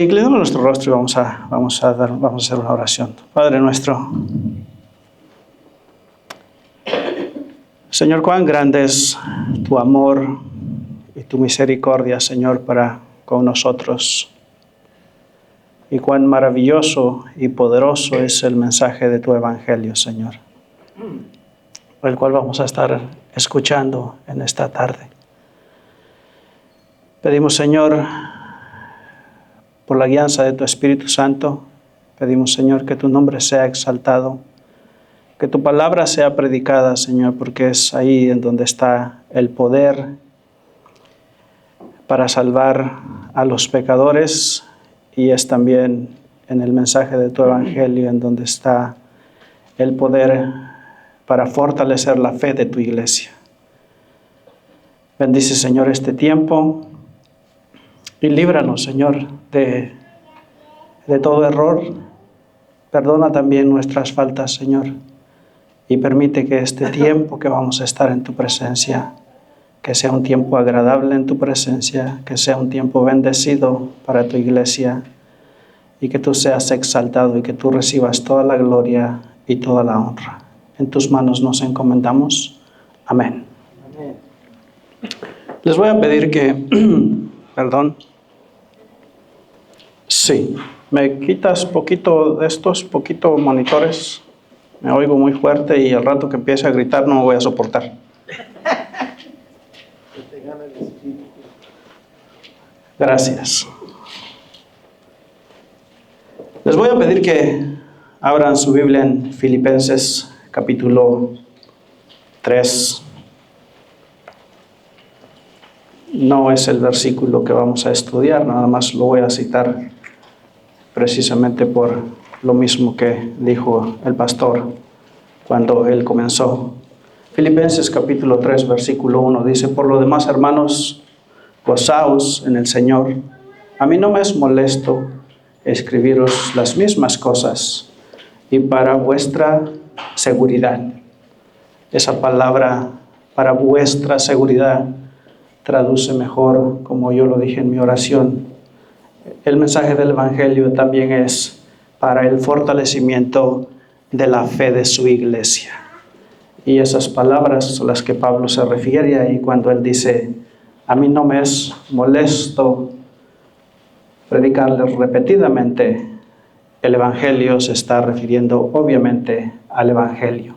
Inclinamos nuestro rostro y vamos a hacer una oración. Padre nuestro, Señor, cuán grande es tu amor y tu misericordia, Señor, para con nosotros. Y cuán maravilloso y poderoso es el mensaje de tu evangelio, Señor, el cual vamos a estar escuchando en esta tarde. Pedimos, Señor, por la guianza de tu Espíritu Santo, pedimos, Señor, que tu nombre sea exaltado, que tu palabra sea predicada, Señor, porque es ahí en donde está el poder para salvar a los pecadores, y es también en el mensaje de tu evangelio en donde está el poder para fortalecer la fe de tu iglesia. Bendice, Señor, este tiempo y líbranos, Señor, de todo error. Perdona también nuestras faltas, Señor, y permite que este tiempo que vamos a estar en tu presencia, que sea un tiempo agradable en tu presencia, que sea un tiempo bendecido para tu iglesia, y que tú seas exaltado y que tú recibas toda la gloria y toda la honra. En tus manos nos encomendamos. Amén. Amén. Les voy a pedir que, perdón, sí, me quitas poquito de estos, poquito monitores. Me oigo muy fuerte y al rato que empiece a gritar no me voy a soportar. Gracias. Les voy a pedir que abran su Biblia en Filipenses capítulo 3. No es el versículo que vamos a estudiar, nada más lo voy a citar precisamente por lo mismo que dijo el pastor cuando él comenzó. Filipenses capítulo 3, versículo 1 dice: por lo demás, hermanos, gozaos en el Señor. A mí no me es molesto escribiros las mismas cosas, y para vuestra seguridad. Esa palabra, para vuestra seguridad, traduce mejor, como yo lo dije en mi oración. El mensaje del evangelio también es para el fortalecimiento de la fe de su iglesia. Y esas palabras son las que Pablo se refiere ahí cuando él dice: a mí no me es molesto predicarles repetidamente el evangelio. Se está refiriendo obviamente al evangelio.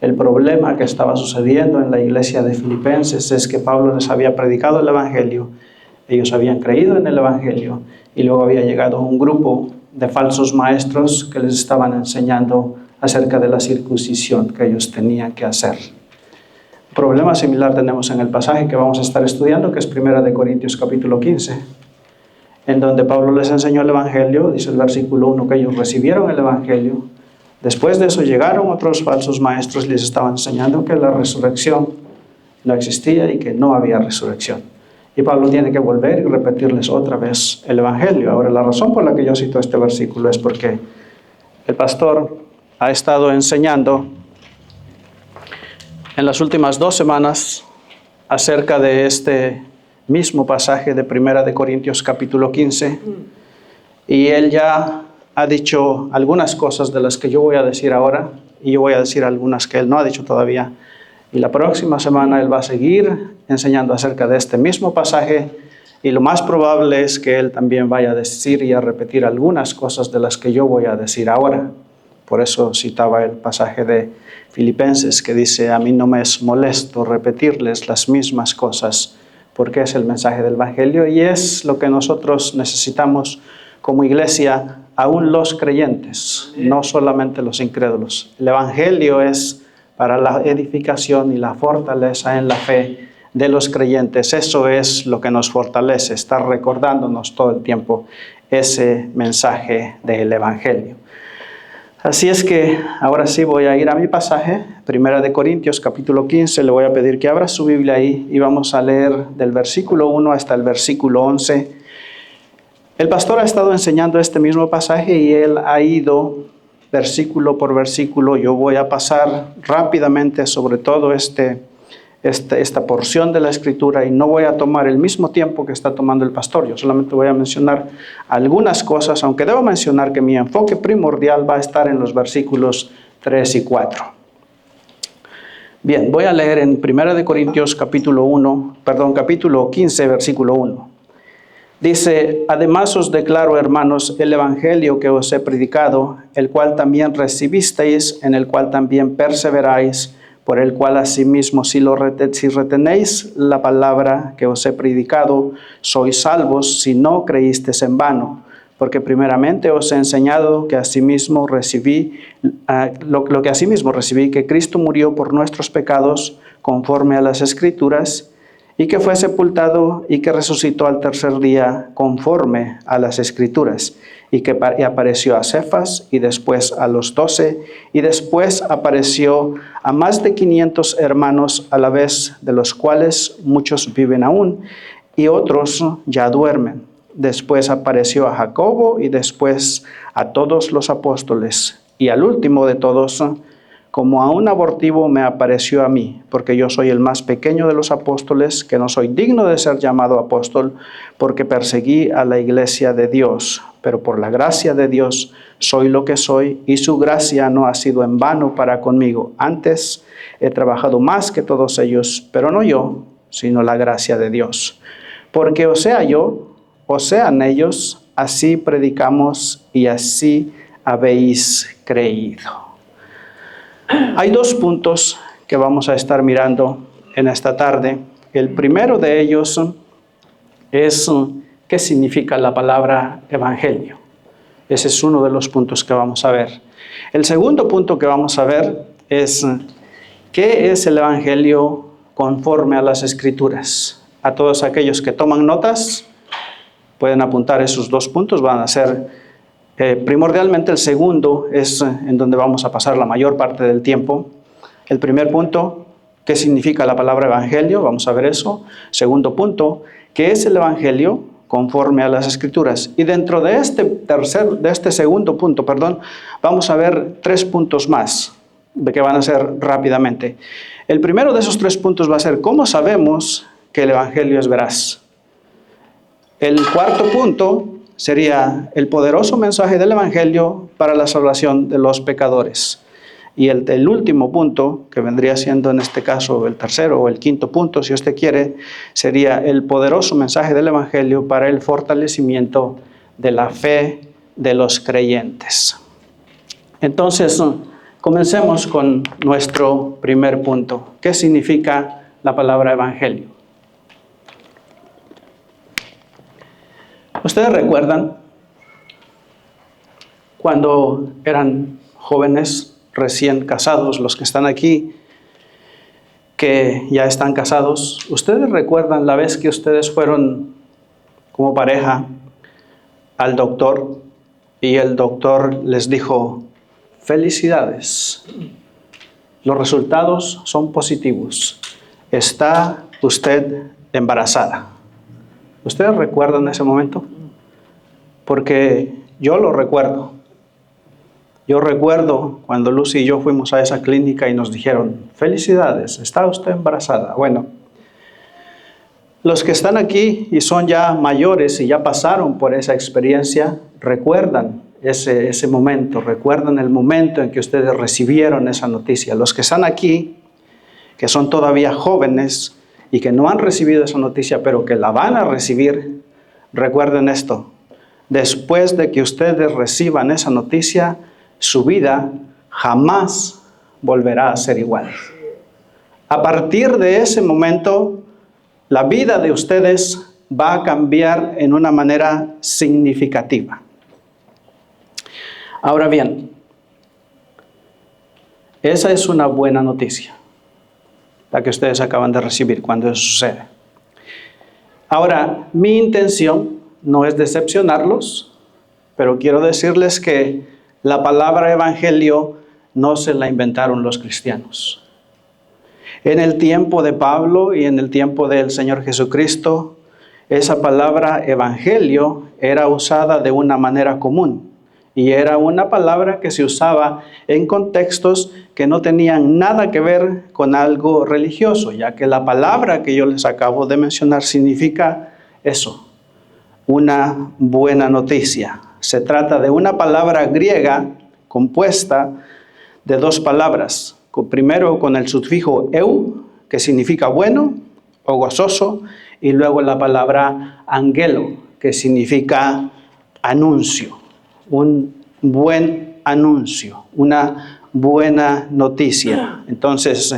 El problema que estaba sucediendo en la iglesia de Filipenses es que Pablo les había predicado el evangelio, ellos habían creído en el evangelio, y luego había llegado un grupo de falsos maestros que les estaban enseñando acerca de la circuncisión que ellos tenían que hacer. Un problema similar tenemos en el pasaje que vamos a estar estudiando, que es 1 Corintios capítulo 15, en donde Pablo les enseñó el evangelio. Dice el versículo 1 que ellos recibieron el evangelio. Después de eso llegaron otros falsos maestros y les estaban enseñando que la resurrección no existía y que no había resurrección. Y Pablo tiene que volver y repetirles otra vez el evangelio. Ahora, la razón por la que yo cito este versículo es porque el pastor ha estado enseñando en las últimas 2 semanas acerca de este mismo pasaje de 1 Corintios capítulo 15, y él ya ha dicho algunas cosas de las que yo voy a decir ahora, y yo voy a decir algunas que él no ha dicho todavía, y la próxima semana él va a seguir enseñando acerca de este mismo pasaje, y lo más probable es que él también vaya a decir y a repetir algunas cosas de las que yo voy a decir ahora. Por eso citaba el pasaje de Filipenses que dice: a mí no me es molesto repetirles las mismas cosas, porque es el mensaje del evangelio y es lo que nosotros necesitamos como iglesia, aún los creyentes, no solamente los incrédulos. El evangelio es para la edificación y la fortaleza en la fe de los creyentes. Eso es lo que nos fortalece, estar recordándonos todo el tiempo ese mensaje del evangelio. Así es que ahora sí voy a ir a mi pasaje, 1 Corintios capítulo 15. Le voy a pedir que abra su Biblia ahí y vamos a leer del versículo 1 hasta el versículo 11. El pastor ha estado enseñando este mismo pasaje y él ha ido versículo por versículo. Yo voy a pasar rápidamente sobre todo este esta porción de la Escritura y no voy a tomar el mismo tiempo que está tomando el pastor. Yo solamente voy a mencionar algunas cosas, aunque debo mencionar que mi enfoque primordial va a estar en los versículos 3 y 4. Bien, voy a leer en 1 Corintios capítulo 15, versículo 1. Dice: además os declaro, hermanos, el evangelio que os he predicado, el cual también recibisteis, en el cual también perseveráis, por el cual asimismo si retenéis la palabra que os he predicado, sois salvos, si no creísteis en vano. Porque primeramente os he enseñado que asimismo recibí, lo que asimismo recibí, que Cristo murió por nuestros pecados conforme a las Escrituras, y que fue sepultado y que resucitó al tercer día conforme a las Escrituras, y apareció a Cefas y después a los 12, y después apareció a más de 500 hermanos a la vez, de los cuales muchos viven aún y otros ya duermen. Después apareció a Jacobo y después a todos los apóstoles, y al último de todos, como a un abortivo, me apareció a mí, porque yo soy el más pequeño de los apóstoles, que no soy digno de ser llamado apóstol, porque perseguí a la iglesia de Dios. Pero por la gracia de Dios soy lo que soy, y su gracia no ha sido en vano para conmigo. Antes he trabajado más que todos ellos, pero no yo, sino la gracia de Dios. Porque o sea yo, o sean ellos, así predicamos y así habéis creído. Hay dos puntos que vamos a estar mirando en esta tarde. El primero de ellos es qué significa la palabra evangelio. Ese es uno de los puntos que vamos a ver. El segundo punto que vamos a ver es qué es el evangelio conforme a las Escrituras. A todos aquellos que toman notas, pueden apuntar esos dos puntos, van a ser primordialmente el segundo, es en donde vamos a pasar la mayor parte del tiempo. El primer punto, ¿qué significa la palabra evangelio? Vamos a ver eso. Segundo punto, ¿qué es el evangelio conforme a las Escrituras? Y dentro de este segundo punto, vamos a ver 3 puntos más, que van a ser rápidamente. El primero de esos 3 puntos va a ser ¿cómo sabemos que el evangelio es veraz? El cuarto punto sería el poderoso mensaje del evangelio para la salvación de los pecadores. Y el último punto, que vendría siendo en este caso el tercero o el quinto punto, si usted quiere, sería el poderoso mensaje del evangelio para el fortalecimiento de la fe de los creyentes. Entonces, comencemos con nuestro primer punto. ¿Qué significa la palabra evangelio? ¿Ustedes recuerdan cuando eran jóvenes recién casados, los que están aquí, que ya están casados? ¿Ustedes recuerdan la vez que ustedes fueron como pareja al doctor y el doctor les dijo: felicidades, los resultados son positivos, está usted embarazada? ¿Ustedes recuerdan ese momento? Porque yo lo recuerdo. Yo recuerdo cuando Lucy y yo fuimos a esa clínica y nos dijeron: felicidades, está usted embarazada. Bueno, los que están aquí y son ya mayores y ya pasaron por esa experiencia, recuerdan ese momento, recuerdan el momento en que ustedes recibieron esa noticia. Los que están aquí, que son todavía jóvenes y que no han recibido esa noticia, pero que la van a recibir, recuerden esto: después de que ustedes reciban esa noticia, su vida jamás volverá a ser igual. A partir de ese momento, la vida de ustedes va a cambiar en una manera significativa. Ahora bien, esa es una buena noticia, la que ustedes acaban de recibir cuando eso sucede. Ahora, mi intención no es decepcionarlos, pero quiero decirles que la palabra evangelio no se la inventaron los cristianos. En el tiempo de Pablo y en el tiempo del Señor Jesucristo, esa palabra evangelio era usada de una manera común. Y era una palabra que se usaba en contextos que no tenían nada que ver con algo religioso, ya que la palabra que yo les acabo de mencionar significa eso, una buena noticia. Se trata de una palabra griega compuesta de dos palabras. Primero con el sufijo eu, que significa bueno o gozoso, y luego la palabra angelo, que significa anuncio. Un buen anuncio, una buena noticia. Entonces,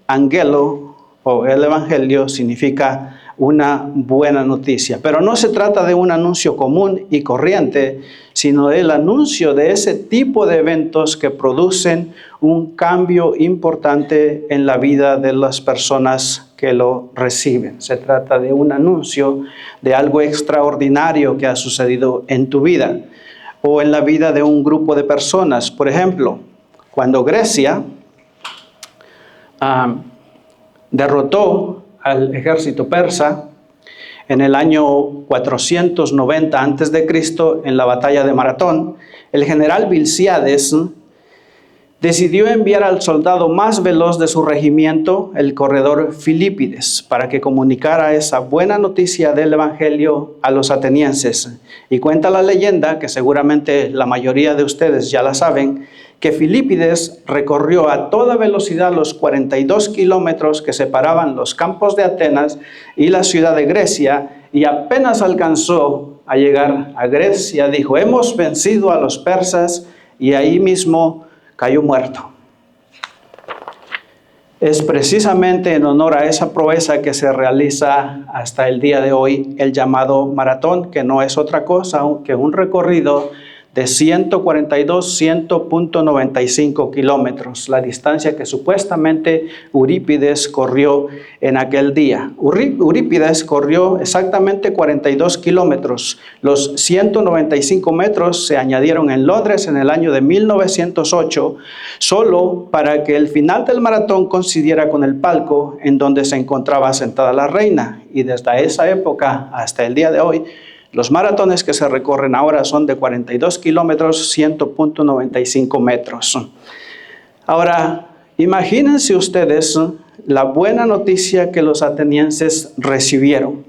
angelo o el evangelio significa una buena noticia. Pero no se trata de un anuncio común y corriente, sino del anuncio de ese tipo de eventos que producen un cambio importante en la vida de las personas que lo reciben. Se trata de un anuncio de algo extraordinario que ha sucedido en tu vida o en la vida de un grupo de personas. Por ejemplo, cuando Grecia derrotó al ejército persa en el año 490 a.C. en la batalla de Maratón, el general Milcíades decidió enviar al soldado más veloz de su regimiento, el corredor Filípides, para que comunicara esa buena noticia del evangelio a los atenienses. Y cuenta la leyenda, que seguramente la mayoría de ustedes ya la saben, que Filípides recorrió a toda velocidad los 42 kilómetros que separaban los campos de Atenas y la ciudad de Grecia, y apenas alcanzó a llegar a Grecia, dijo: hemos vencido a los persas, y ahí mismo cayó muerto. Es precisamente en honor a esa proeza que se realiza hasta el día de hoy el llamado maratón, que no es otra cosa que un recorrido de 142.95 kilómetros, la distancia que supuestamente Eurípides corrió en aquel día. Eurípides corrió exactamente 42 kilómetros. Los 195 metros se añadieron en Londres en el año de 1908, solo para que el final del maratón coincidiera con el palco en donde se encontraba sentada la reina. Y desde esa época hasta el día de hoy, los maratones que se recorren ahora son de 42 kilómetros, 100.95 metros. Ahora, imagínense ustedes la buena noticia que los atenienses recibieron,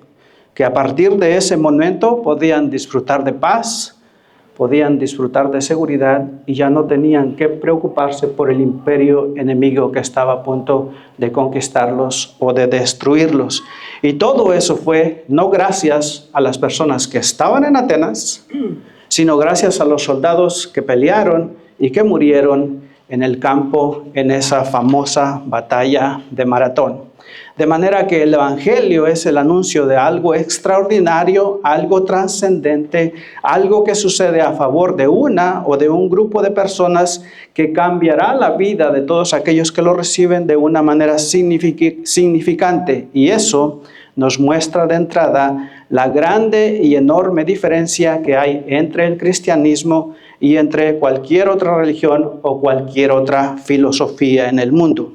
que a partir de ese momento podían disfrutar de paz, podían disfrutar de seguridad y ya no tenían que preocuparse por el imperio enemigo que estaba a punto de conquistarlos o de destruirlos. Y todo eso fue no gracias a las personas que estaban en Atenas, sino gracias a los soldados que pelearon y que murieron en el campo en esa famosa batalla de Maratón. De manera que el evangelio es el anuncio de algo extraordinario, algo trascendente, algo que sucede a favor de una o de un grupo de personas que cambiará la vida de todos aquellos que lo reciben de una manera significante. Y eso nos muestra de entrada la grande y enorme diferencia que hay entre el cristianismo y entre cualquier otra religión o cualquier otra filosofía en el mundo.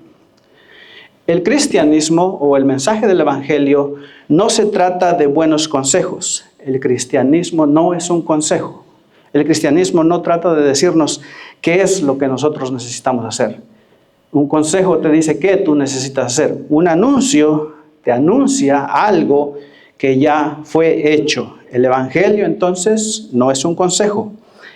El cristianismo o el mensaje del evangelio no se trata de buenos consejos. El cristianismo no es un consejo. El cristianismo no trata de decirnos qué es lo que nosotros necesitamos hacer. Un consejo te dice qué tú necesitas hacer. Un anuncio te anuncia algo que ya fue hecho. El evangelio entonces no es un consejo.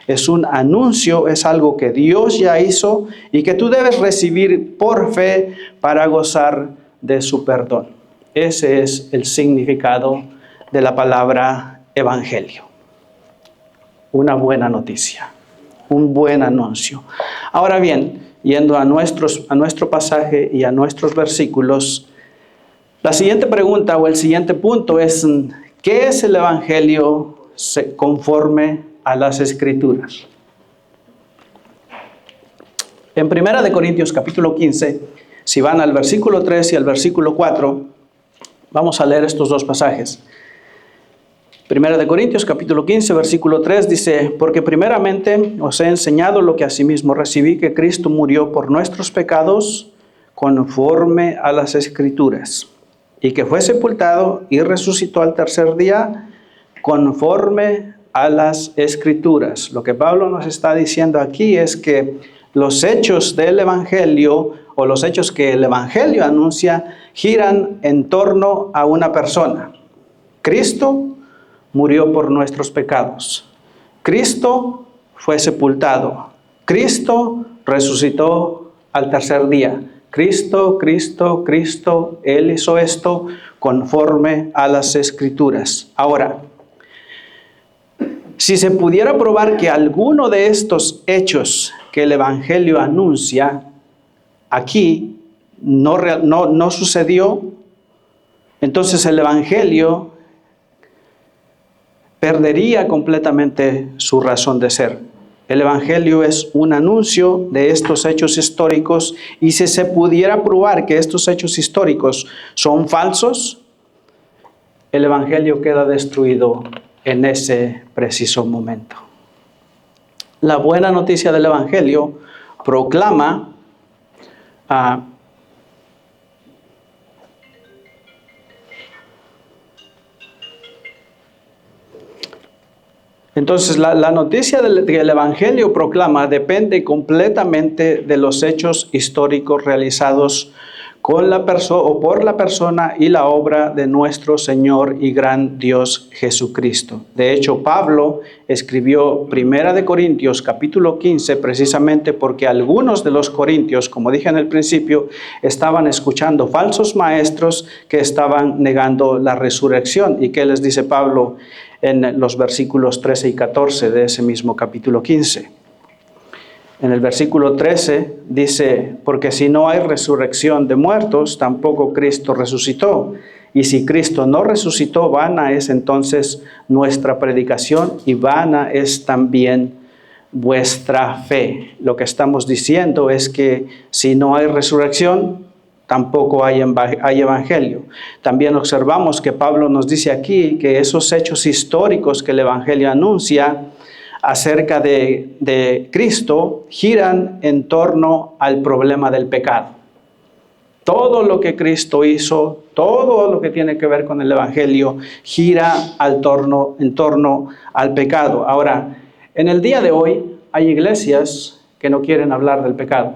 Es un anuncio, es algo que Dios ya hizo y que tú debes recibir por fe para gozar de su perdón. Ese es el significado de la palabra evangelio. Una buena noticia, un buen anuncio. Ahora bien, yendo a nuestro pasaje y a nuestros versículos, la siguiente pregunta o el siguiente punto es: ¿qué es el evangelio conforme a las Escrituras? En 1 Corintios capítulo 15, si van al versículo 3 y al versículo 4, vamos a leer estos dos pasajes. 1 Corintios capítulo 15, versículo 3 dice: porque primeramente os he enseñado lo que asimismo recibí, que Cristo murió por nuestros pecados conforme a las Escrituras, y que fue sepultado y resucitó al tercer día conforme a las Escrituras. Lo que Pablo nos está diciendo aquí es que los hechos del Evangelio o los hechos que el Evangelio anuncia giran en torno a una persona. Cristo murió por nuestros pecados. Cristo fue sepultado. Cristo resucitó al tercer día. Cristo, Él hizo esto conforme a las Escrituras. Ahora, si se pudiera probar que alguno de estos hechos que el Evangelio anuncia aquí no sucedió, entonces el Evangelio perdería completamente su razón de ser. El Evangelio es un anuncio de estos hechos históricos, y si se pudiera probar que estos hechos históricos son falsos, el Evangelio queda destruido en ese preciso momento. La buena noticia del Evangelio proclama entonces, la noticia que el Evangelio proclama depende completamente de los hechos históricos realizados con la persona o por la persona y la obra de nuestro Señor y gran Dios Jesucristo. De hecho, Pablo escribió 1 Corintios capítulo 15 precisamente porque algunos de los corintios, como dije en el principio, estaban escuchando falsos maestros que estaban negando la resurrección. ¿Y qué les dice Pablo en los versículos 13 y 14 de ese mismo capítulo 15? En el versículo 13 dice, porque si no hay resurrección de muertos, tampoco Cristo resucitó. Y si Cristo no resucitó, vana es entonces nuestra predicación y vana es también vuestra fe. Lo que estamos diciendo es que si no hay resurrección, tampoco hay evangelio. También observamos que Pablo nos dice aquí que esos hechos históricos que el Evangelio anuncia acerca de Cristo giran en torno al problema del pecado. Todo lo que Cristo hizo, todo lo que tiene que ver con el Evangelio, gira en torno al pecado. Ahora, en el día de hoy hay iglesias que no quieren hablar del pecado.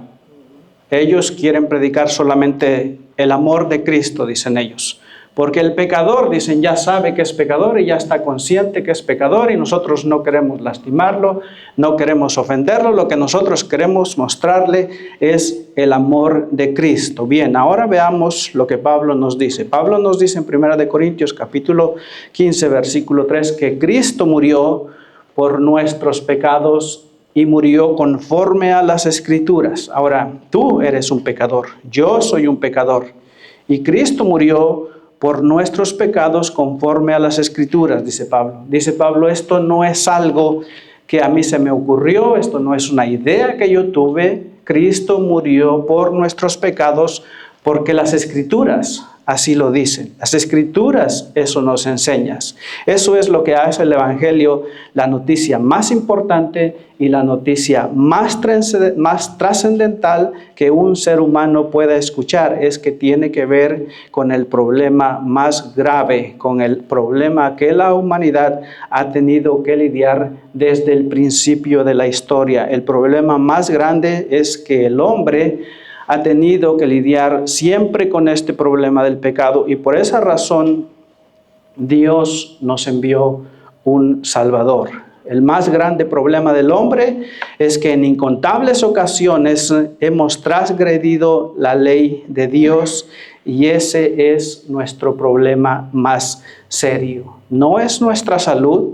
Ellos quieren predicar solamente el amor de Cristo, dicen ellos. Porque el pecador, dicen, ya sabe que es pecador y ya está consciente que es pecador, y nosotros no queremos lastimarlo, no queremos ofenderlo, lo que nosotros queremos mostrarle es el amor de Cristo. Bien, ahora veamos lo que Pablo nos dice. Pablo nos dice en 1 Corintios capítulo 15, versículo 3, que Cristo murió por nuestros pecados y murió conforme a las Escrituras. Ahora, tú eres un pecador, yo soy un pecador, y Cristo murió por nuestros pecados conforme a las Escrituras, dice Pablo. Dice Pablo, esto no es algo que a mí se me ocurrió, esto no es una idea que yo tuve. Cristo murió por nuestros pecados porque las Escrituras así lo dicen. Las Escrituras eso nos enseñan. Eso es lo que hace el Evangelio la noticia más importante y la noticia más trascendental que un ser humano pueda escuchar. Es que tiene que ver con el problema más grave, con el problema que la humanidad ha tenido que lidiar desde el principio de la historia. El problema más grande es que el hombre ha tenido que lidiar siempre con este problema del pecado, y por esa razón Dios nos envió un Salvador. El más grande problema del hombre es que en incontables ocasiones hemos transgredido la ley de Dios, y ese es nuestro problema más serio. No es nuestra salud,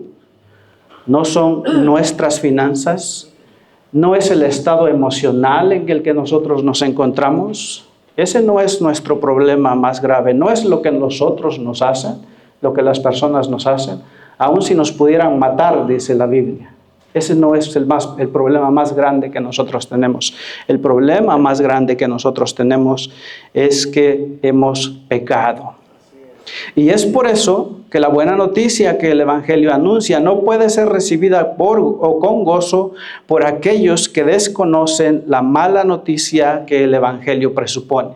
no son nuestras finanzas, no es el estado emocional en el que nosotros nos encontramos. Ese no es nuestro problema más grave. No es lo que nosotros nos hacen, lo que las personas nos hacen. Aun si nos pudieran matar, dice la Biblia. Ese no es el problema más grande que nosotros tenemos. El problema más grande que nosotros tenemos es que hemos pecado. Y es por eso que la buena noticia que el Evangelio anuncia no puede ser recibida con gozo por aquellos que desconocen la mala noticia que el Evangelio presupone.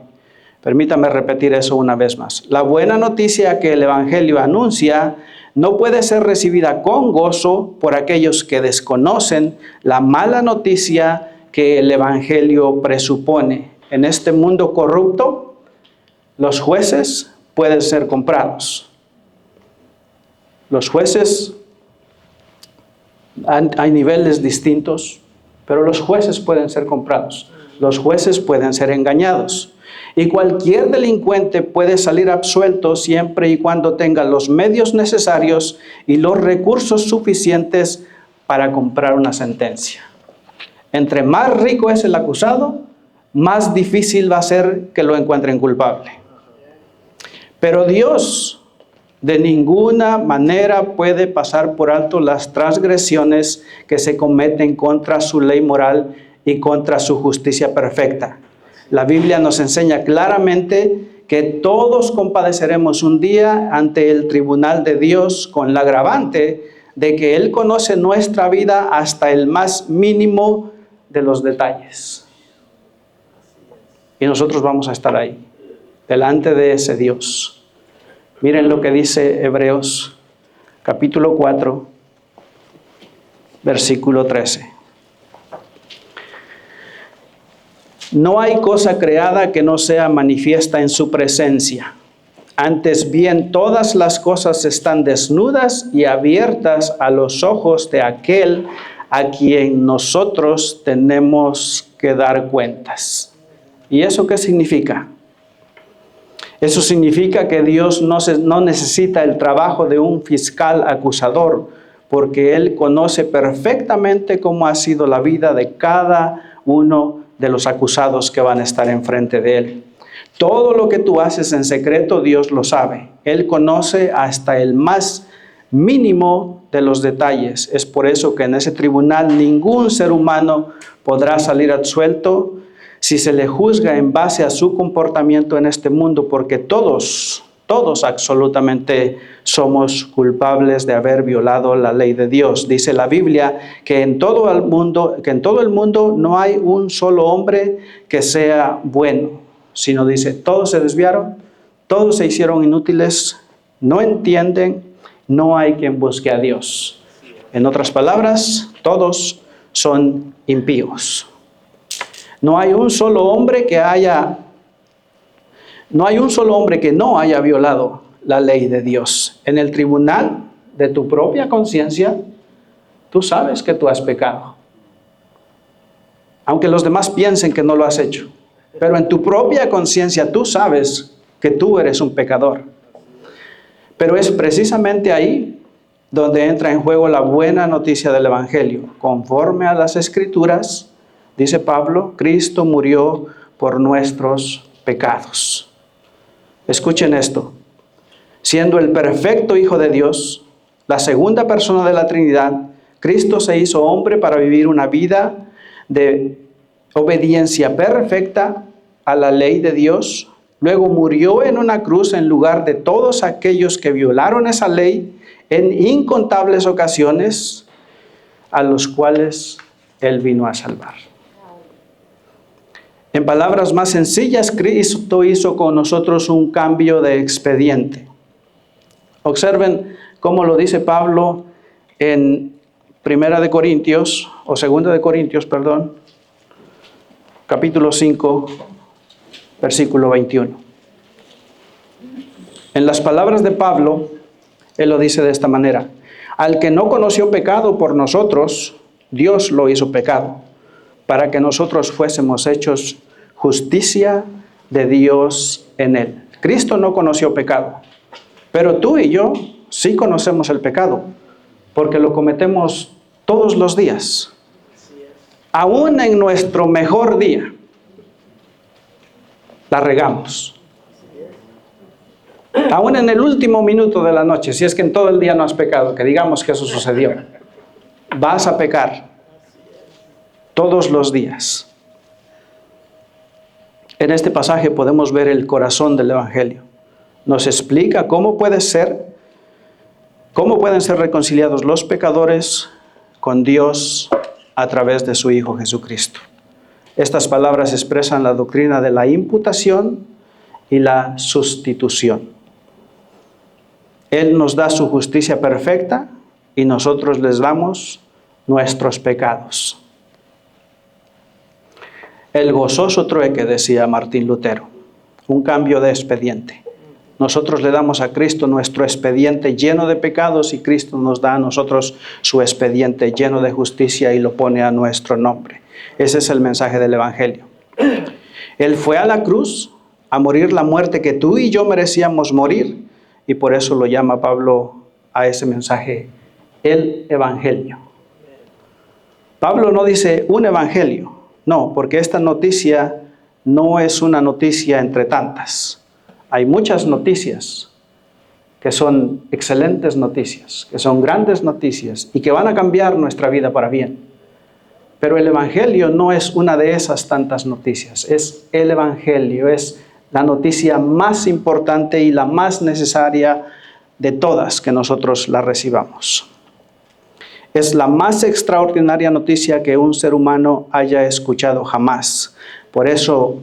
Permítame repetir eso una vez más. La buena noticia que el Evangelio anuncia no puede ser recibida con gozo por aquellos que desconocen la mala noticia que el Evangelio presupone. En este mundo corrupto, los jueces pueden ser comprados. Los jueces, hay niveles distintos, pero los jueces pueden ser comprados. Los jueces pueden ser engañados. Y cualquier delincuente puede salir absuelto siempre y cuando tenga los medios necesarios y los recursos suficientes para comprar una sentencia. Entre más rico es el acusado, más difícil va a ser que lo encuentren culpable. Pero Dios de ninguna manera puede pasar por alto las transgresiones que se cometen contra su ley moral y contra su justicia perfecta. La Biblia nos enseña claramente que todos compadeceremos un día ante el tribunal de Dios con la agravante de que Él conoce nuestra vida hasta el más mínimo de los detalles. Y nosotros vamos a estar ahí, delante de ese Dios. Miren lo que dice Hebreos capítulo 4, versículo 13. No hay cosa creada que no sea manifiesta en su presencia. Antes bien, todas las cosas están desnudas y abiertas a los ojos de aquel a quien nosotros tenemos que dar cuentas. ¿Y eso qué significa? Eso significa que Dios no necesita el trabajo de un fiscal acusador, porque Él conoce perfectamente cómo ha sido la vida de cada uno de los acusados que van a estar enfrente de Él. Todo lo que tú haces en secreto, Dios lo sabe. Él conoce hasta el más mínimo de los detalles. Es por eso que en ese tribunal ningún ser humano podrá salir absuelto si se le juzga en base a su comportamiento en este mundo, porque todos absolutamente somos culpables de haber violado la ley de Dios. Dice la Biblia que en todo el mundo no hay un solo hombre que sea bueno, sino dice, todos se desviaron, todos se hicieron inútiles, no entienden, no hay quien busque a Dios. En otras palabras, todos son impíos. No hay un solo hombre que no haya violado la ley de Dios. En el tribunal de tu propia conciencia, tú sabes que tú has pecado. Aunque los demás piensen que no lo has hecho. Pero en tu propia conciencia tú sabes que tú eres un pecador. Pero es precisamente ahí donde entra en juego la buena noticia del Evangelio. Conforme a las Escrituras, dice Pablo, Cristo murió por nuestros pecados. Escuchen esto. Siendo el perfecto Hijo de Dios, la segunda persona de la Trinidad, Cristo se hizo hombre para vivir una vida de obediencia perfecta a la ley de Dios. Luego murió en una cruz en lugar de todos aquellos que violaron esa ley en incontables ocasiones, a los cuales Él vino a salvar. En palabras más sencillas, Cristo hizo con nosotros un cambio de expediente. Observen cómo lo dice Pablo en 2 Corintios, capítulo 5, versículo 21. En las palabras de Pablo, él lo dice de esta manera: al que no conoció pecado por nosotros, Dios lo hizo pecado, para que nosotros fuésemos hechos justicia de Dios en él. Cristo no conoció pecado, pero tú y yo sí conocemos el pecado, porque lo cometemos todos los días. Aún en nuestro mejor día, la regamos. Aún en el último minuto de la noche, si es que en todo el día no has pecado, que digamos que eso sucedió, vas a pecar todos los días. En este pasaje podemos ver el corazón del Evangelio. Nos explica cómo pueden ser reconciliados los pecadores con Dios a través de su Hijo Jesucristo. Estas palabras expresan la doctrina de la imputación y la sustitución. Él nos da su justicia perfecta y nosotros les damos nuestros pecados. El gozoso trueque, decía Martín Lutero, un cambio de expediente. Nosotros le damos a Cristo nuestro expediente lleno de pecados y Cristo nos da a nosotros su expediente lleno de justicia y lo pone a nuestro nombre. Ese es el mensaje del Evangelio. Él fue a la cruz a morir la muerte que tú y yo merecíamos morir y por eso lo llama Pablo a ese mensaje el Evangelio. Pablo no dice un evangelio, no, porque esta noticia no es una noticia entre tantas. Hay muchas noticias que son excelentes noticias, que son grandes noticias y que van a cambiar nuestra vida para bien. Pero el evangelio no es una de esas tantas noticias, es el evangelio, es la noticia más importante y la más necesaria de todas que nosotros la recibamos. Es la más extraordinaria noticia que un ser humano haya escuchado jamás. Por eso,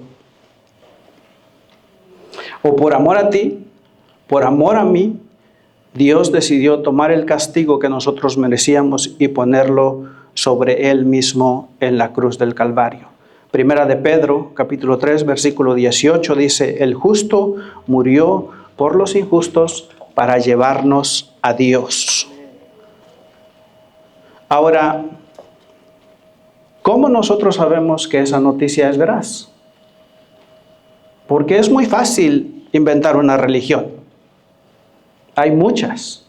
o por amor a ti, por amor a mí, Dios decidió tomar el castigo que nosotros merecíamos y ponerlo sobre Él mismo en la cruz del Calvario. Primera de Pedro, capítulo 3, versículo 18, dice, el justo murió por los injustos para llevarnos a Dios. Ahora, ¿cómo nosotros sabemos que esa noticia es veraz? Porque es muy fácil inventar una religión. Hay muchas.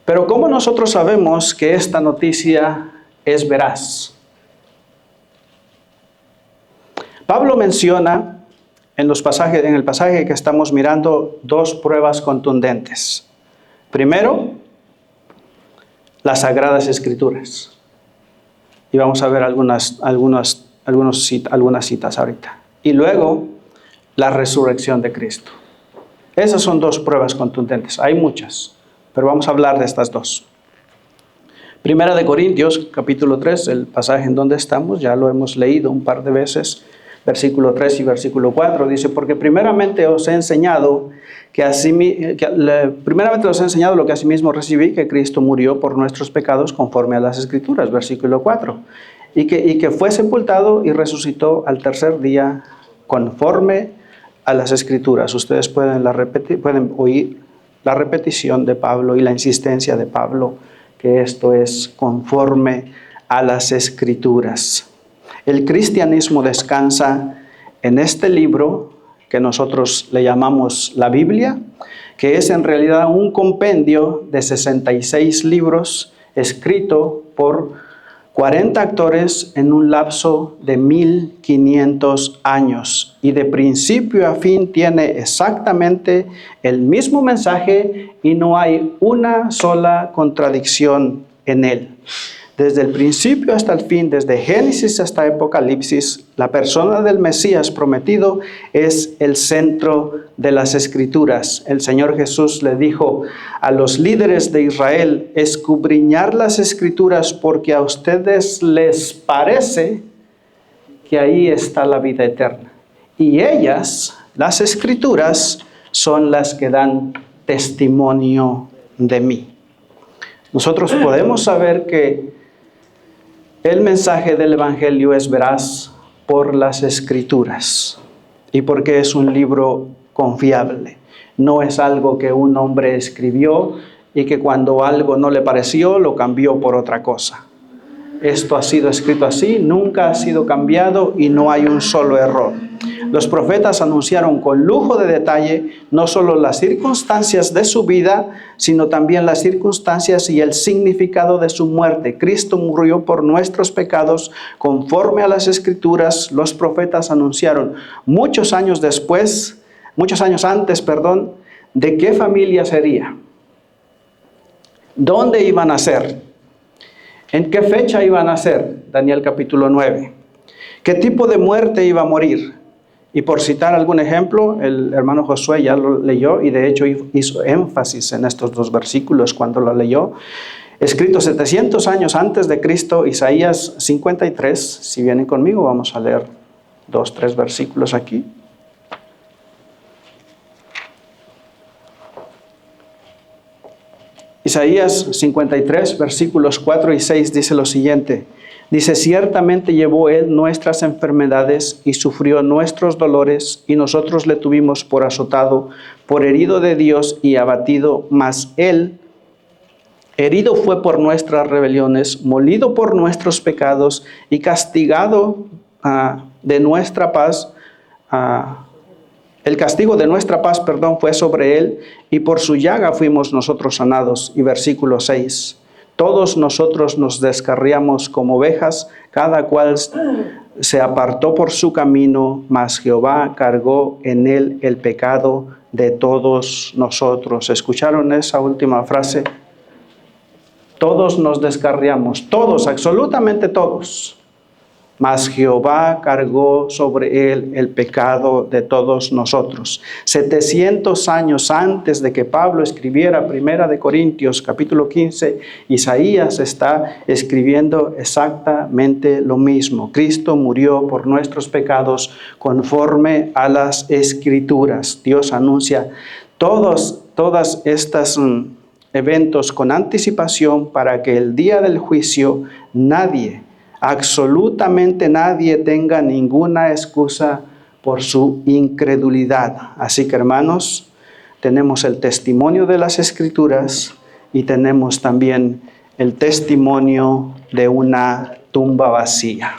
Pero ¿cómo nosotros sabemos que esta noticia es veraz? Pablo menciona en el pasaje que estamos mirando dos pruebas contundentes. Primero, las Sagradas Escrituras. Y vamos a ver algunas citas ahorita. Y luego, la resurrección de Cristo. Esas son dos pruebas contundentes. Hay muchas, pero vamos a hablar de estas dos. Primera de Corintios, capítulo 3, el pasaje en donde estamos, ya lo hemos leído un par de veces, versículo 3 y versículo 4, dice, porque primeramente os he enseñado lo que asimismo recibí, que Cristo murió por nuestros pecados conforme a las Escrituras, versículo 4, y que fue sepultado y resucitó al tercer día conforme a las Escrituras. Ustedes pueden oír la repetición de Pablo y la insistencia de Pablo, que esto es conforme a las Escrituras. El cristianismo descansa en este libro que nosotros le llamamos la Biblia, que es en realidad un compendio de 66 libros escrito por 40 autores en un lapso de 1500 años. Y de principio a fin tiene exactamente el mismo mensaje y no hay una sola contradicción en él. Desde el principio hasta el fin, desde Génesis hasta Apocalipsis, la persona del Mesías prometido es el centro de las Escrituras. El Señor Jesús le dijo a los líderes de Israel, escudriñar las Escrituras porque a ustedes les parece que ahí está la vida eterna. Y ellas, las Escrituras, son las que dan testimonio de mí. Nosotros podemos saber que el mensaje del Evangelio es veraz por las Escrituras y porque es un libro confiable. No es algo que un hombre escribió y que cuando algo no le pareció lo cambió por otra cosa. Esto ha sido escrito así, nunca ha sido cambiado y no hay un solo error. Los profetas anunciaron con lujo de detalle no solo las circunstancias de su vida, sino también las circunstancias y el significado de su muerte. Cristo murió por nuestros pecados conforme a las Escrituras. Los profetas anunciaron muchos años antes, de qué familia sería, dónde iban a ser, en qué fecha iban a ser, Daniel capítulo 9, qué tipo de muerte iba a morir. Y por citar algún ejemplo, el hermano Josué ya lo leyó y de hecho hizo énfasis en estos dos versículos cuando lo leyó. Escrito 700 años antes de Cristo, Isaías 53. Si vienen conmigo, vamos a leer 2-3 versículos aquí. Isaías 53, versículos 4 y 6 dice lo siguiente. Dice, ciertamente llevó Él nuestras enfermedades y sufrió nuestros dolores, y nosotros le tuvimos por azotado, por herido de Dios y abatido, mas Él herido fue por nuestras rebeliones, molido por nuestros pecados y castigado de nuestra paz. El castigo de nuestra paz, fue sobre Él, y por su llaga fuimos nosotros sanados. Y versículo 6. Todos nosotros nos descarriamos como ovejas, cada cual se apartó por su camino, mas Jehová cargó en Él el pecado de todos nosotros. ¿Escucharon esa última frase? Todos nos descarriamos, todos, absolutamente todos. Mas Jehová cargó sobre Él el pecado de todos nosotros. 700 años antes de que Pablo escribiera 1 Corintios capítulo 15, Isaías está escribiendo exactamente lo mismo. Cristo murió por nuestros pecados conforme a las Escrituras. Dios anuncia todas estas eventos con anticipación para que el día del juicio absolutamente nadie tenga ninguna excusa por su incredulidad. Así que, hermanos, tenemos el testimonio de las Escrituras y tenemos también el testimonio de una tumba vacía.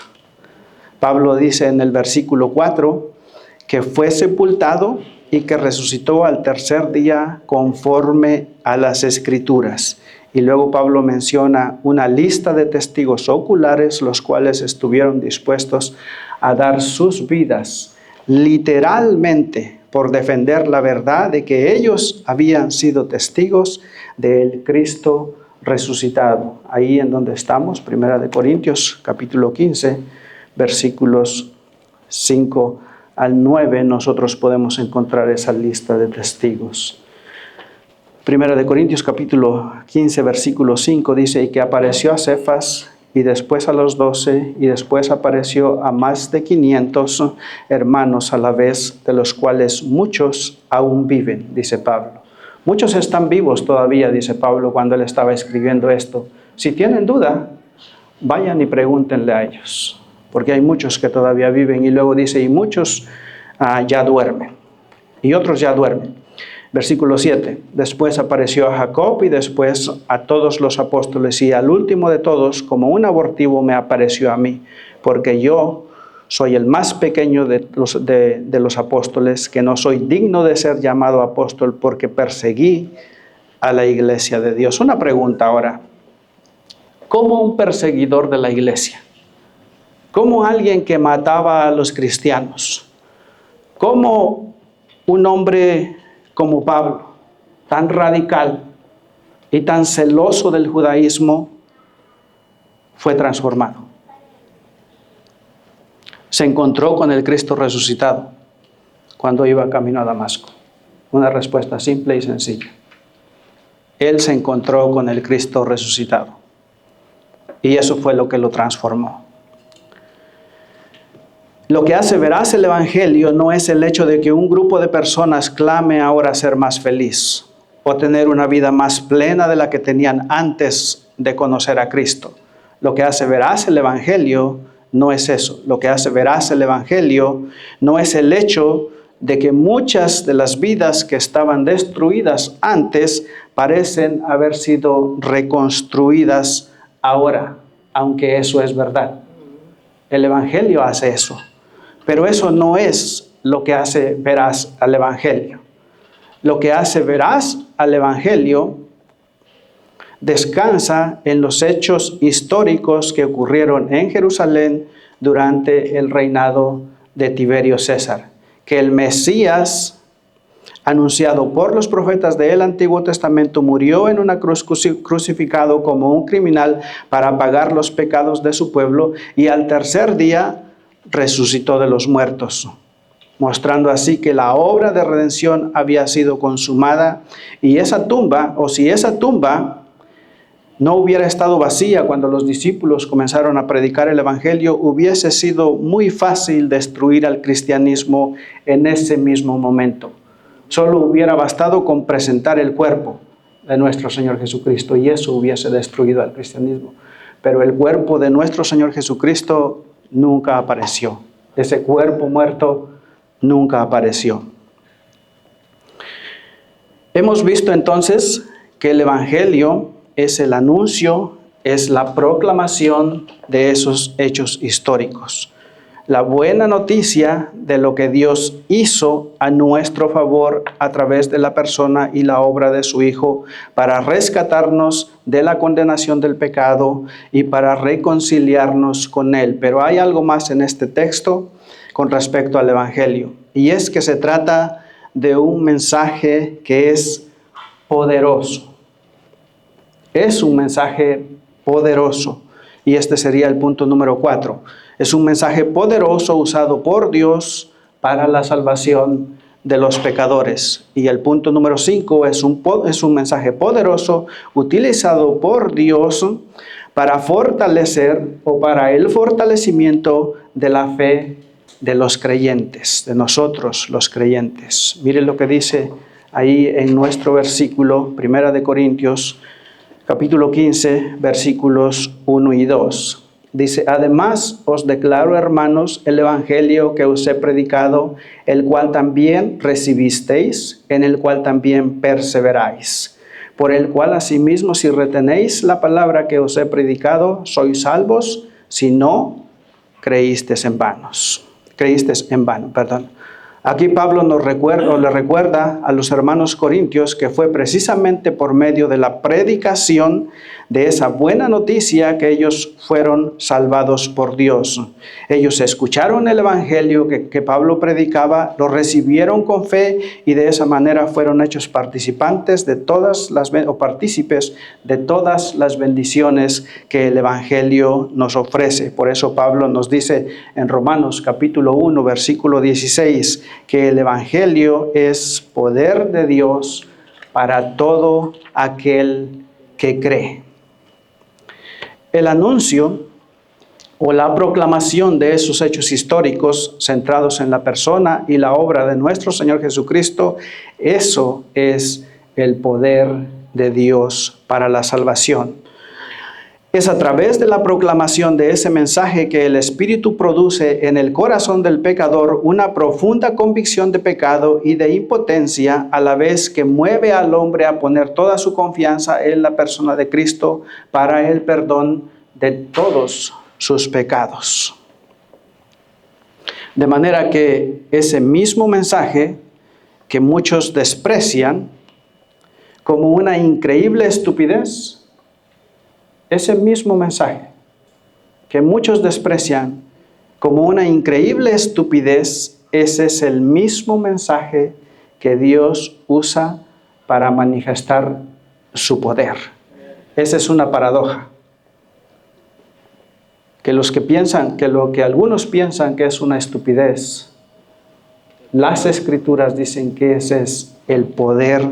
Pablo dice en el versículo 4 que fue sepultado y que resucitó al tercer día conforme a las Escrituras. Y luego Pablo menciona una lista de testigos oculares, los cuales estuvieron dispuestos a dar sus vidas literalmente por defender la verdad de que ellos habían sido testigos del Cristo resucitado. Ahí en donde estamos, 1 Corintios capítulo 15, versículos 5 al 9, nosotros podemos encontrar esa lista de testigos. 1 Corintios capítulo 15, versículo 5 dice, y que apareció a Cefas, y después a los 12, y después apareció a más de 500 hermanos a la vez, de los cuales muchos aún viven, dice Pablo. Muchos están vivos todavía, dice Pablo, cuando él estaba escribiendo esto. Si tienen duda, vayan y pregúntenle a ellos, porque hay muchos que todavía viven. Y luego dice, y muchos ya duermen, y otros ya duermen. Versículo 7, después apareció a Jacob y después a todos los apóstoles, y al último de todos, como un abortivo, me apareció a mí, porque yo soy el más pequeño de los apóstoles, que no soy digno de ser llamado apóstol, porque perseguí a la iglesia de Dios. Una pregunta ahora, ¿cómo un perseguidor de la iglesia? ¿Cómo alguien que mataba a los cristianos? ¿Cómo un hombre como Pablo, tan radical y tan celoso del judaísmo, fue transformado? Se encontró con el Cristo resucitado cuando iba camino a Damasco. Una respuesta simple y sencilla. Él se encontró con el Cristo resucitado. Y eso fue lo que lo transformó. Lo que hace veraz el Evangelio no es el hecho de que un grupo de personas clame ahora ser más feliz o tener una vida más plena de la que tenían antes de conocer a Cristo. Lo que hace veraz el Evangelio no es eso. Lo que hace veraz el Evangelio no es el hecho de que muchas de las vidas que estaban destruidas antes parecen haber sido reconstruidas ahora, aunque eso es verdad. El Evangelio hace eso. Pero eso no es lo que hace veraz al Evangelio. Lo que hace veraz al Evangelio descansa en los hechos históricos que ocurrieron en Jerusalén durante el reinado de Tiberio César. Que el Mesías, anunciado por los profetas del Antiguo Testamento, murió en una cruz crucificado como un criminal para pagar los pecados de su pueblo, y al tercer día resucitó de los muertos, mostrando así que la obra de redención había sido consumada. Y esa tumba, o si esa tumba no hubiera estado vacía cuando los discípulos comenzaron a predicar el Evangelio, hubiese sido muy fácil destruir al cristianismo en ese mismo momento. Solo hubiera bastado con presentar el cuerpo. de nuestro Señor Jesucristo y eso hubiese destruido al cristianismo. Pero el cuerpo de nuestro Señor Jesucristo nunca apareció. Ese cuerpo muerto nunca apareció. Hemos visto entonces que el Evangelio es el anuncio, es la proclamación de esos hechos históricos. La buena noticia de lo que Dios hizo a nuestro favor a través de la persona y la obra de su Hijo para rescatarnos de la condenación del pecado y para reconciliarnos con Él. Pero hay algo más en este texto con respecto al Evangelio, y es que se trata de un mensaje que es poderoso. Es un mensaje poderoso, y este sería el punto número 4. Es un mensaje poderoso usado por Dios para la salvación de los pecadores. Y el punto número 5 es un mensaje poderoso utilizado por Dios para fortalecer o para el fortalecimiento de la fe de los creyentes, de nosotros los creyentes. Miren lo que dice ahí en nuestro versículo, 1 de Corintios, capítulo 15, versículos 1 y 2. Dice, además os declaro, hermanos, el evangelio que os he predicado, el cual también recibisteis, en el cual también perseveráis, por el cual asimismo si retenéis la palabra que os he predicado, sois salvos, si no creísteis en vano. Aquí Pablo le recuerda a los hermanos corintios que fue precisamente por medio de la predicación de esa buena noticia que ellos fueron salvados por Dios. Ellos escucharon el evangelio que Pablo predicaba, lo recibieron con fe y de esa manera fueron hechos partícipes de todas las bendiciones que el evangelio nos ofrece. Por eso Pablo nos dice en Romanos capítulo 1, versículo 16, que el evangelio es poder de Dios para todo aquel que cree. El anuncio o la proclamación de esos hechos históricos centrados en la persona y la obra de nuestro Señor Jesucristo, eso es el poder de Dios para la salvación. Es a través de la proclamación de ese mensaje que el Espíritu produce en el corazón del pecador una profunda convicción de pecado y de impotencia, a la vez que mueve al hombre a poner toda su confianza en la persona de Cristo para el perdón de todos sus pecados. De manera que ese mismo mensaje que muchos desprecian como una increíble estupidez, ese mismo mensaje que muchos desprecian como una increíble estupidez, ese es el mismo mensaje que Dios usa para manifestar su poder. Esa es una paradoja. Que los que piensan, que lo que algunos piensan que es una estupidez, las Escrituras dicen que ese es el poder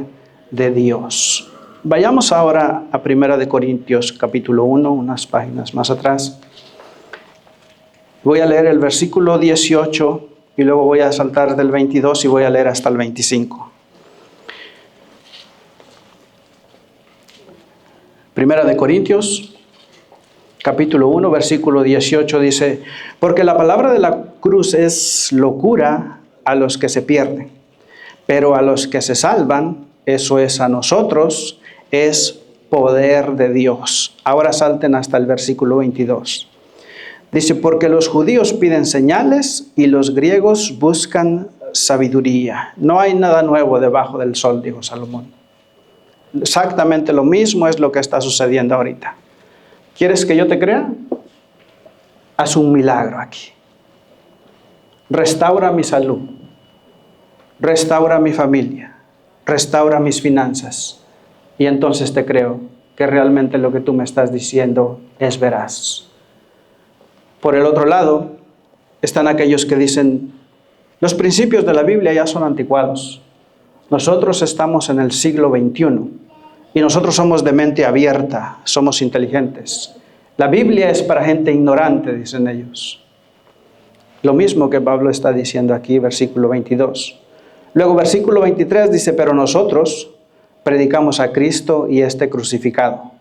de Dios. Vayamos ahora a 1 de Corintios capítulo 1, unas páginas más atrás. Voy a leer el versículo 18 y luego voy a saltar del 22 y voy a leer hasta el 25. 1 de Corintios capítulo 1, versículo 18 dice, porque la palabra de la cruz es locura a los que se pierden, pero a los que se salvan, eso es a nosotros, es poder de Dios. Ahora salten hasta el versículo 22. Dice, porque los judíos piden señales y los griegos buscan sabiduría. No hay nada nuevo debajo del sol, dijo Salomón. Exactamente lo mismo es lo que está sucediendo ahorita. ¿Quieres que yo te crea? Haz un milagro aquí. Restaura mi salud. Restaura mi familia. Restaura mis finanzas. Y entonces te creo que realmente lo que tú me estás diciendo es veraz. Por el otro lado, están aquellos que dicen, los principios de la Biblia ya son anticuados. Nosotros estamos en el siglo XXI y nosotros somos de mente abierta, somos inteligentes. La Biblia es para gente ignorante, dicen ellos. Lo mismo que Pablo está diciendo aquí, versículo 22. Luego, versículo 23 dice, pero nosotros predicamos a Cristo y este crucificado.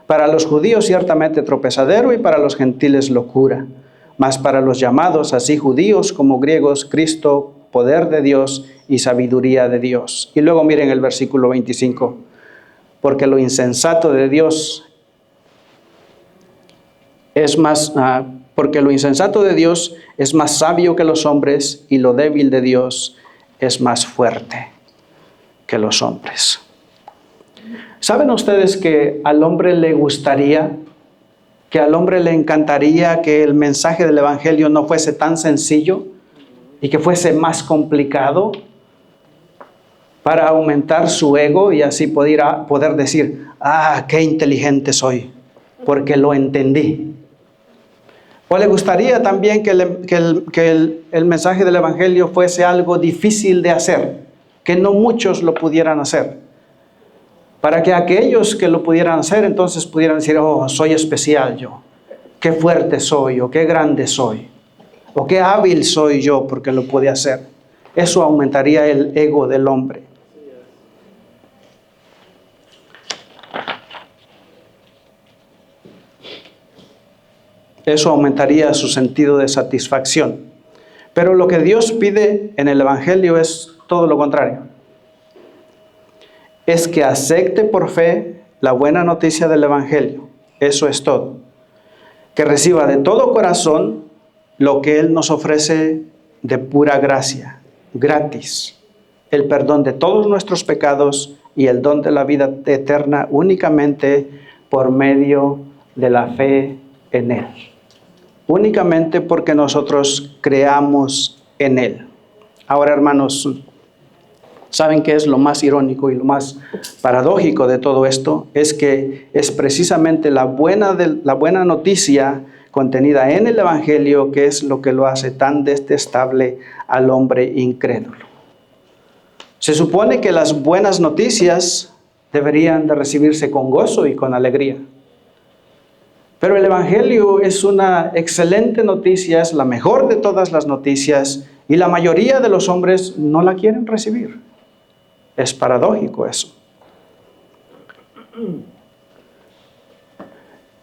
Para los judíos ciertamente tropezadero y para los gentiles locura. Mas para los llamados, así judíos como griegos, Cristo, poder de Dios y sabiduría de Dios. Y luego miren el versículo 25. Porque lo insensato de Dios es más sabio que los hombres, y lo débil de Dios es más fuerte que los hombres. ¿Saben ustedes que al hombre le gustaría, que al hombre le encantaría que el mensaje del Evangelio no fuese tan sencillo y que fuese más complicado para aumentar su ego y así poder decir, qué inteligente soy, porque lo entendí? ¿O le gustaría también que el mensaje del Evangelio fuese algo difícil de hacer, que no muchos lo pudieran hacer? Para que aquellos que lo pudieran hacer, entonces pudieran decir, soy especial yo, qué fuerte soy, o qué grande soy, o qué hábil soy yo porque lo pude hacer. Eso aumentaría el ego del hombre. Eso aumentaría su sentido de satisfacción. Pero lo que Dios pide en el Evangelio es todo lo contrario. Es que acepte por fe la buena noticia del Evangelio. Eso es todo. Que reciba de todo corazón lo que Él nos ofrece de pura gracia, gratis. El perdón de todos nuestros pecados y el don de la vida eterna únicamente por medio de la fe en Él. Únicamente porque nosotros creamos en Él. Ahora, hermanos, ¿saben qué es lo más irónico y lo más paradójico de todo esto? Es que es precisamente la buena noticia contenida en el Evangelio que es lo que lo hace tan detestable al hombre incrédulo. Se supone que las buenas noticias deberían de recibirse con gozo y con alegría. Pero el Evangelio es una excelente noticia, es la mejor de todas las noticias, y la mayoría de los hombres no la quieren recibir. Es paradójico eso.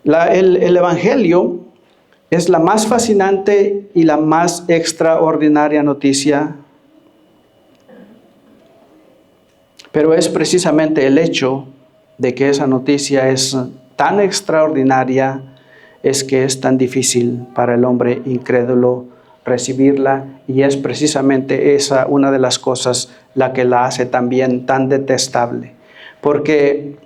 El Evangelio es la más fascinante y la más extraordinaria noticia, pero es precisamente el hecho de que esa noticia es tan extraordinaria, es que es tan difícil para el hombre incrédulo recibirla, y es precisamente esa una de las cosas la que la hace también tan detestable. Porque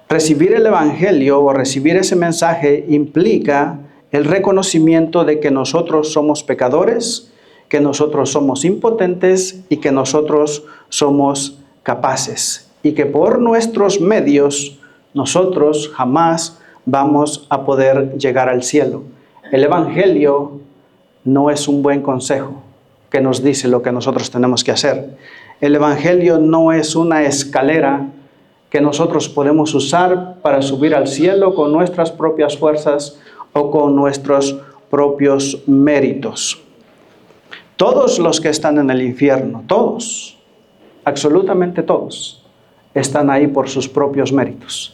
recibir el Evangelio o recibir ese mensaje implica el reconocimiento de que nosotros somos pecadores, que nosotros somos impotentes y que nosotros somos capaces, y que por nuestros medios nosotros jamás vamos a poder llegar al cielo. El Evangelio no es un buen consejo que nos dice lo que nosotros tenemos que hacer. El Evangelio no es una escalera que nosotros podemos usar para subir al cielo con nuestras propias fuerzas o con nuestros propios méritos. Todos los que están en el infierno, todos, absolutamente todos, están ahí por sus propios méritos.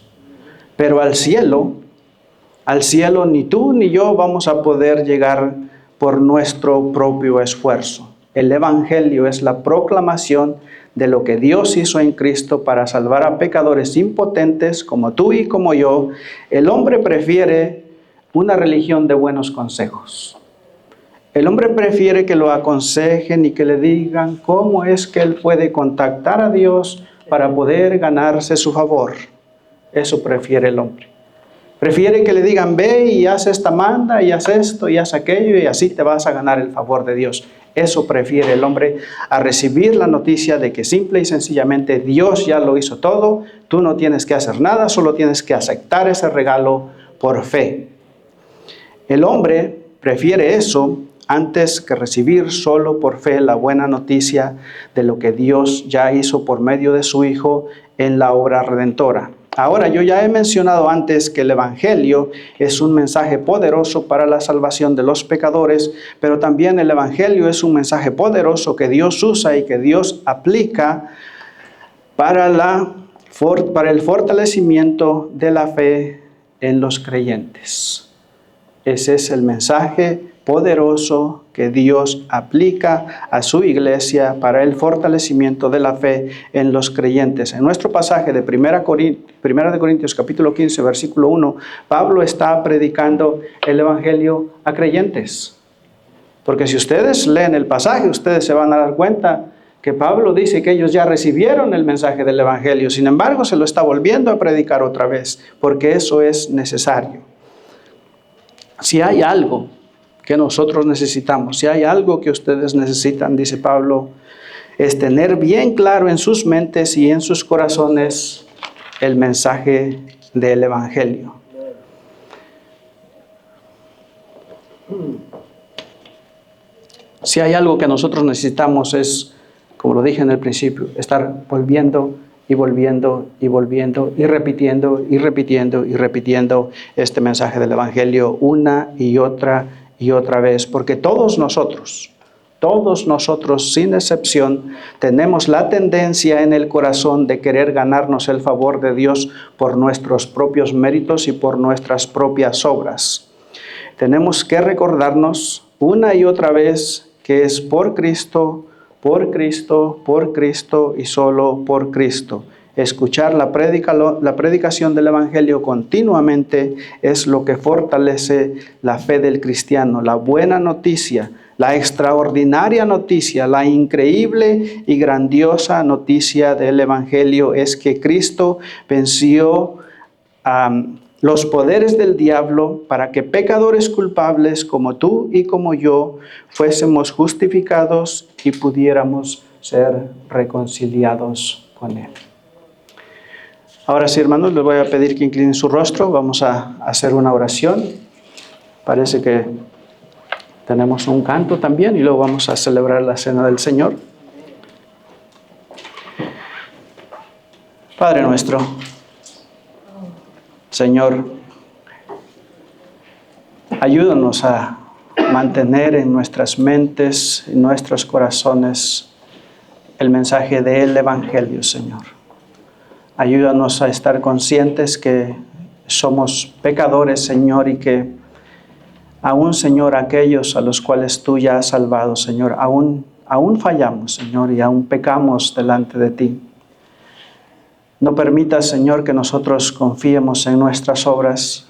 Pero al cielo ni tú ni yo vamos a poder llegar por nuestro propio esfuerzo. El Evangelio es la proclamación de lo que Dios hizo en Cristo para salvar a pecadores impotentes como tú y como yo. El hombre prefiere una religión de buenos consejos. El hombre prefiere que lo aconsejen y que le digan cómo es que él puede contactar a Dios para poder ganarse su favor. Eso prefiere el hombre. Prefiere que le digan, ve y haz esta manda y haz esto y haz aquello y así te vas a ganar el favor de Dios. Eso prefiere el hombre a recibir la noticia de que simple y sencillamente Dios ya lo hizo todo, tú no tienes que hacer nada, solo tienes que aceptar ese regalo por fe. El hombre prefiere eso antes que recibir solo por fe la buena noticia de lo que Dios ya hizo por medio de su Hijo en la obra redentora. Ahora, yo ya he mencionado antes que el Evangelio es un mensaje poderoso para la salvación de los pecadores, pero también el Evangelio es un mensaje poderoso que Dios usa y que Dios aplica para la para el fortalecimiento de la fe en los creyentes. Ese es el mensaje poderoso que Dios aplica a su iglesia para el fortalecimiento de la fe en los creyentes. En nuestro pasaje de 1 de Corintios capítulo 15, versículo 1, Pablo está predicando el evangelio a creyentes. Porque si ustedes leen el pasaje, ustedes se van a dar cuenta que Pablo dice que ellos ya recibieron el mensaje del evangelio. Sin embargo, se lo está volviendo a predicar otra vez, porque eso es necesario. Si hay algo que nosotros necesitamos, si hay algo que ustedes necesitan, dice Pablo, es tener bien claro en sus mentes y en sus corazones el mensaje del evangelio. Si hay algo que nosotros necesitamos es, como lo dije en el principio, estar volviendo y volviendo y volviendo y repitiendo y repitiendo y repitiendo este mensaje del evangelio una y otra vez, porque todos nosotros sin excepción tenemos la tendencia en el corazón de querer ganarnos el favor de Dios por nuestros propios méritos y por nuestras propias obras. Tenemos que recordarnos una y otra vez que es por Cristo, por Cristo, por Cristo y solo por Cristo. Escuchar la predicación del evangelio continuamente es lo que fortalece la fe del cristiano. La buena noticia, la extraordinaria noticia, la increíble y grandiosa noticia del evangelio es que Cristo venció los poderes del diablo para que pecadores culpables como tú y como yo fuésemos justificados y pudiéramos ser reconciliados con Él. Ahora sí, hermanos, les voy a pedir que inclinen su rostro. Vamos a hacer una oración. Parece que tenemos un canto también y luego vamos a celebrar la cena del Señor. Padre nuestro, Señor, ayúdanos a mantener en nuestras mentes, en nuestros corazones, el mensaje del evangelio, Señor. Ayúdanos a estar conscientes que somos pecadores, Señor, y que aún, Señor, aquellos a los cuales tú ya has salvado, Señor, aún fallamos, Señor, y aún pecamos delante de ti. No permitas, Señor, que nosotros confiemos en nuestras obras.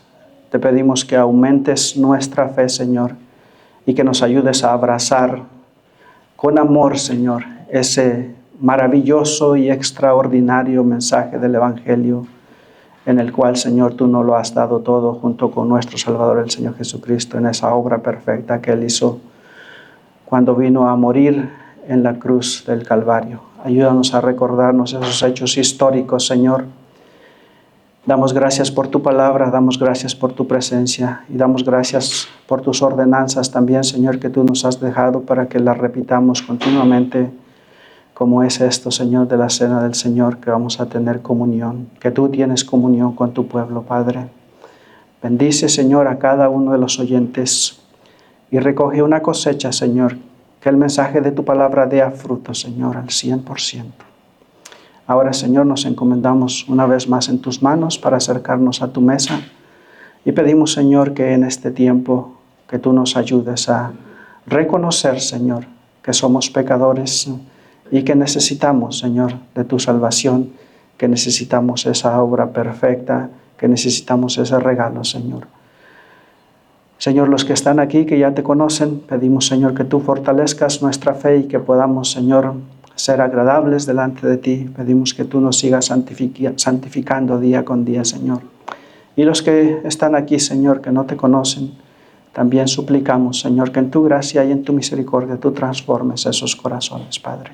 Te pedimos que aumentes nuestra fe, Señor, y que nos ayudes a abrazar con amor, Señor, ese maravilloso y extraordinario mensaje del evangelio en el cual, Señor, tú nos lo has dado todo junto con nuestro Salvador, el Señor Jesucristo, en esa obra perfecta que Él hizo cuando vino a morir en la cruz del Calvario. Ayúdanos a recordarnos esos hechos históricos, Señor. Damos gracias por tu palabra, damos gracias por tu presencia y damos gracias por tus ordenanzas también, Señor, que tú nos has dejado para que las repitamos continuamente, como es esto, Señor, de la cena del Señor, que vamos a tener comunión, que tú tienes comunión con tu pueblo, Padre. Bendice, Señor, a cada uno de los oyentes y recoge una cosecha, Señor, que el mensaje de tu palabra dé fruto, Señor, al 100%. Ahora, Señor, nos encomendamos una vez más en tus manos para acercarnos a tu mesa y pedimos, Señor, que en este tiempo que tú nos ayudes a reconocer, Señor, que somos pecadores y que necesitamos, Señor, de tu salvación, que necesitamos esa obra perfecta, que necesitamos ese regalo, Señor. Señor, los que están aquí, que ya te conocen, pedimos, Señor, que tú fortalezcas nuestra fe y que podamos, Señor, ser agradables delante de ti. Pedimos que tú nos sigas santificando día con día, Señor. Y los que están aquí, Señor, que no te conocen, también suplicamos, Señor, que en tu gracia y en tu misericordia tú transformes esos corazones, Padre.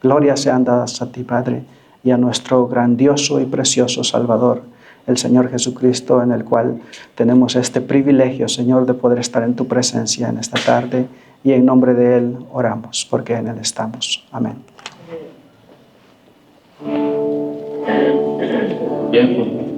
Gloria sean dadas a ti, Padre, y a nuestro grandioso y precioso Salvador, el Señor Jesucristo, en el cual tenemos este privilegio, Señor, de poder estar en tu presencia en esta tarde, y en nombre de Él oramos, porque en Él estamos. Amén. Bien.